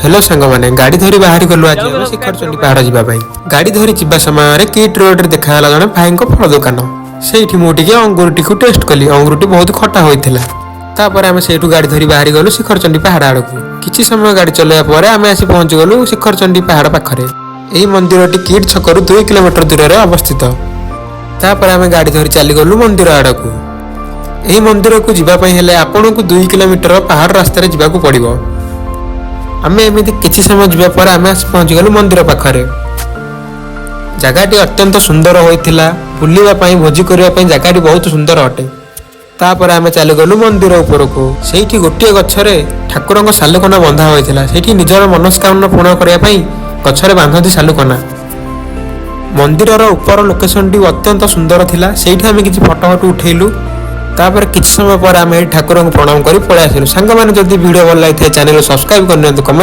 hello सांग मैंने गाड़ी धरी बाहरी गलु आज आम शिखरचंडी पहाड़ जावाई गाड़ी धरी जा समय किट रोड देखा जड़े भाई फल दुकान से मुझे अंगूर टी टेस्ट कली अंगूर टी बहुत खटा होता तापर आम से गाड़ी धरी बाहरी गलु शिखरचंडी पहाड़ आड़ को किसी समय गाड़ी चलैया आम आसी पहुंची गलु शिखरचंडी पहाड़ पाखे यही मंदिर टी किट छकु 2 किलोमीटर दूर में अवस्थित तापर आम गाड़ी धरी चली गलु मंदिर आड़ को यही मंदिर को जावाई आपन को 2 किलोमीटर पहाड़ रास्तार जावाक पड़ो आम एमती किसी समय जावापर आम आसी पहुंची गलु मंदिर पाखे जगहटी अत्यंत सुंदर होता बुलवाई भोजी करने जगहटी बहुत सुंदर अटे तापर आम चली गलु मंदिर उपरको से गोटे गछरे ठाकुर सालुकना बंधा होता से निजर मनस्कामना पूर्ण करने गछरे बांधती सालुकना मंदिर उपर लोकेशन टी अत्यंत सुंदर थिला से आम किसी फटो फटो उठेलु तापर किसी समय पर आम ठाकुर को प्रणाम कर पलि आसलु सांग मैंने जब वीडियो भल लगी चैनल सब्सक्राइब करनी कमेंट